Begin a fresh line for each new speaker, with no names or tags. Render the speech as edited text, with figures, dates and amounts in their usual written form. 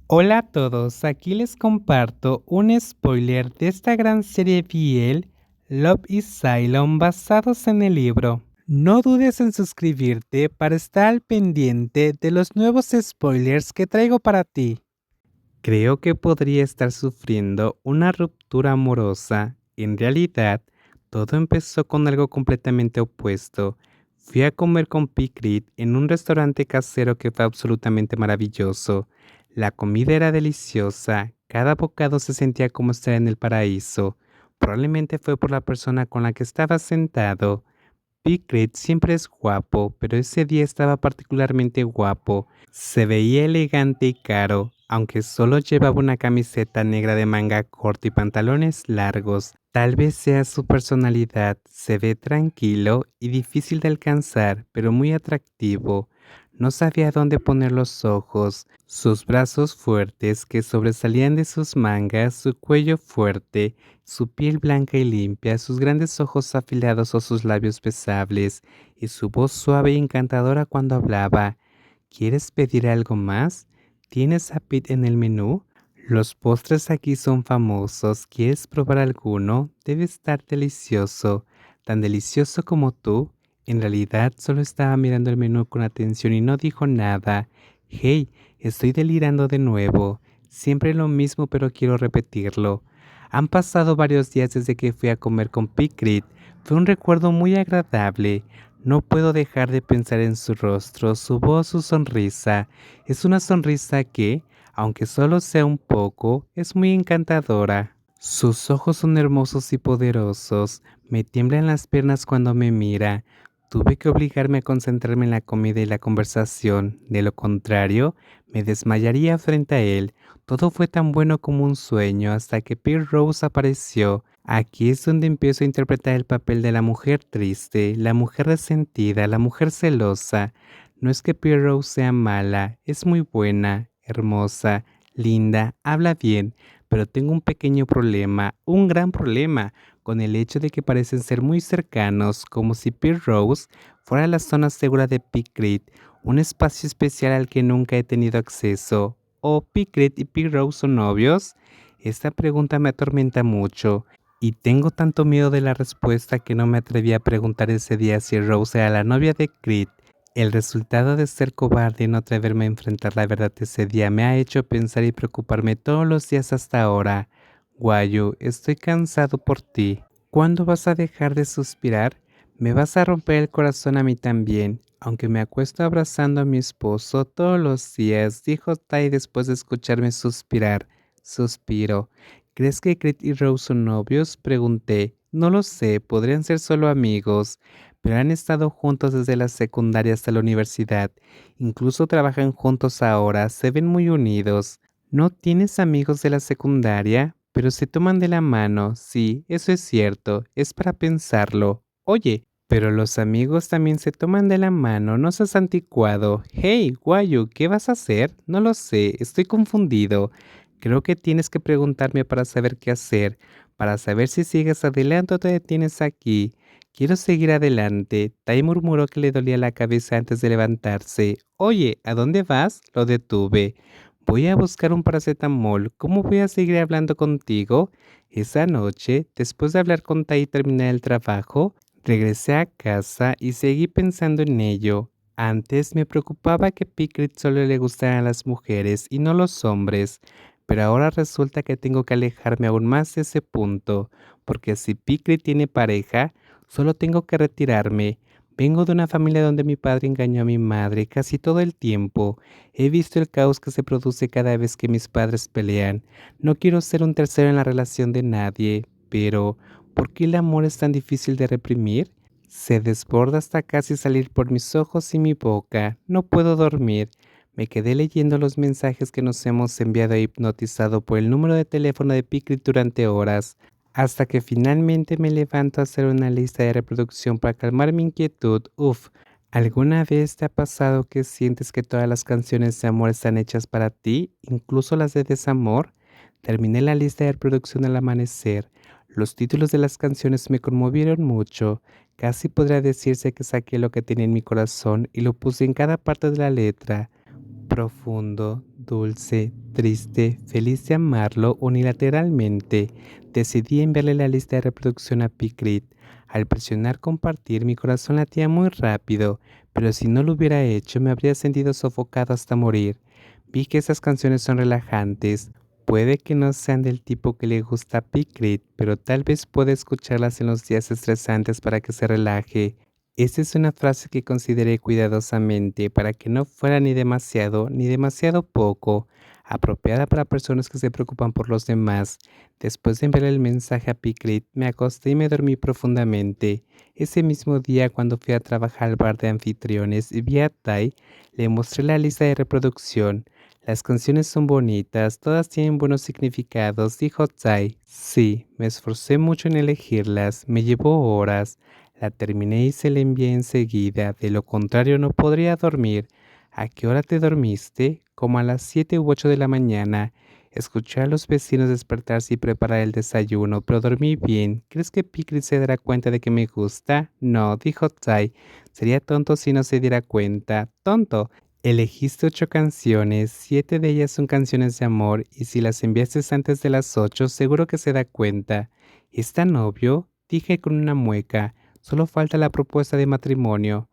Hola a todos, aquí les comparto un spoiler de esta gran serie BL, Love is Cylon, basados en el libro. No dudes en suscribirte para estar al pendiente de los nuevos spoilers que traigo para ti. Creo que podría estar sufriendo una ruptura amorosa. En realidad, todo empezó con algo completamente opuesto. Fui a comer con Picrit en un restaurante casero que fue absolutamente maravilloso. La comida era deliciosa, cada bocado se sentía como estar en el paraíso. Probablemente fue por la persona con la que estaba sentado. Picrit siempre es guapo, pero ese día estaba particularmente guapo. Se veía elegante y caro, aunque solo llevaba una camiseta negra de manga corta y pantalones largos. Tal vez sea su personalidad. Se ve tranquilo y difícil de alcanzar, pero muy atractivo. No sabía dónde poner los ojos. Sus brazos fuertes que sobresalían de sus mangas, su cuello fuerte, su piel blanca y limpia, sus grandes ojos afilados o sus labios besables, y su voz suave y encantadora cuando hablaba. ¿Quieres pedir algo más? ¿Tienes a Pete en el menú? Los postres aquí son famosos. ¿Quieres probar alguno? Debe estar delicioso. Tan delicioso como tú. En realidad solo estaba mirando el menú con atención y no dijo nada. Hey, estoy delirando de nuevo. Siempre lo mismo, pero quiero repetirlo. Han pasado varios días desde que fui a comer con Picrit. Fue un recuerdo muy agradable. No puedo dejar de pensar en su rostro, su voz, su sonrisa. Es una sonrisa que, aunque solo sea un poco, es muy encantadora. Sus ojos son hermosos y poderosos. Me tiemblan las piernas cuando me mira. Tuve que obligarme a concentrarme en la comida y la conversación. De lo contrario, me desmayaría frente a él. Todo fue tan bueno como un sueño hasta que Pierre Rose apareció. Aquí es donde empiezo a interpretar el papel de la mujer triste, la mujer resentida, la mujer celosa. No es que Pierre Rose sea mala, es muy buena, hermosa, linda, habla bien, pero tengo un pequeño problema, un gran problema, con el hecho de que parecen ser muy cercanos, como si Pierre Rose fuera la zona segura de Picrit, un espacio especial al que nunca he tenido acceso. ¿O Picrit y Pierre Rose son novios? Esta pregunta me atormenta mucho. Y tengo tanto miedo de la respuesta que no me atreví a preguntar ese día si Rose era la novia de Creed. El resultado de ser cobarde y no atreverme a enfrentar la verdad ese día me ha hecho pensar y preocuparme todos los días hasta ahora. Guayu, estoy cansado por ti. ¿Cuándo vas a dejar de suspirar? Me vas a romper el corazón a mí también. Aunque me acuesto abrazando a mi esposo todos los días, dijo Tai después de escucharme suspirar. Suspiro. ¿Crees que Creed y Rose son novios? Pregunté. No lo sé, podrían ser solo amigos, pero han estado juntos desde la secundaria hasta la universidad. Incluso trabajan juntos ahora, se ven muy unidos. ¿No tienes amigos de la secundaria? Pero se toman de la mano, sí, eso es cierto, es para pensarlo. Oye, pero los amigos también se toman de la mano, no seas anticuado. Hey, Guayu, ¿qué vas a hacer? No lo sé, estoy confundido. Creo que tienes que preguntarme para saber qué hacer, para saber si sigues adelante o te detienes aquí. Quiero seguir adelante. Tai murmuró que le dolía la cabeza antes de levantarse. Oye, ¿a dónde vas? Lo detuve. Voy a buscar un paracetamol. ¿Cómo voy a seguir hablando contigo? Esa noche, después de hablar con Tai y terminar el trabajo, regresé a casa y seguí pensando en ello. Antes me preocupaba que Picrit solo le gustaran las mujeres y no los hombres, pero ahora resulta que tengo que alejarme aún más de ese punto, porque si Picrit tiene pareja, solo tengo que retirarme. Vengo de una familia donde mi padre engañó a mi madre casi todo el tiempo. He visto el caos que se produce cada vez que mis padres pelean. No quiero ser un tercero en la relación de nadie, pero ¿por qué el amor es tan difícil de reprimir? Se desborda hasta casi salir por mis ojos y mi boca. No puedo dormir. Me quedé leyendo los mensajes que nos hemos enviado e hipnotizado por el número de teléfono de Picrit durante horas, hasta que finalmente me levanto a hacer una lista de reproducción para calmar mi inquietud. Uf, ¿alguna vez te ha pasado que sientes que todas las canciones de amor están hechas para ti, incluso las de desamor? Terminé la lista de reproducción al amanecer. Los títulos de las canciones me conmovieron mucho. Casi podría decirse que saqué lo que tenía en mi corazón y lo puse en cada parte de la letra. Profundo, dulce, triste, feliz de amarlo unilateralmente. Decidí enviarle la lista de reproducción a Picrit. Al presionar compartir, mi corazón latía muy rápido, pero si no lo hubiera hecho me habría sentido sofocado hasta morir. Vi que esas canciones son relajantes. Puede que no sean del tipo que le gusta a Picrit, pero tal vez pueda escucharlas en los días estresantes para que se relaje. Esa es una frase que consideré cuidadosamente para que no fuera ni demasiado poco, apropiada para personas que se preocupan por los demás. Después de enviar el mensaje a Picrit, me acosté y me dormí profundamente. Ese mismo día, cuando fui a trabajar al bar de anfitriones y vi a Tai, le mostré la lista de reproducción. Las canciones son bonitas, todas tienen buenos significados, dijo Tai. Sí, me esforcé mucho en elegirlas, me llevó horas. La terminé y se la envié enseguida, de lo contrario no podría dormir. ¿A qué hora te dormiste? Como a las 7 u 8 de la mañana. Escuché a los vecinos despertarse y preparar el desayuno, pero dormí bien. ¿Crees que Picrit se dará cuenta de que me gusta? No, dijo Tai. Sería tonto si no se diera cuenta. Tonto. Elegiste 8 canciones, 7 de ellas son canciones de amor, y si las enviaste antes de las 8, seguro que se da cuenta. ¿Es tan obvio? Dije con una mueca. Solo falta la propuesta de matrimonio.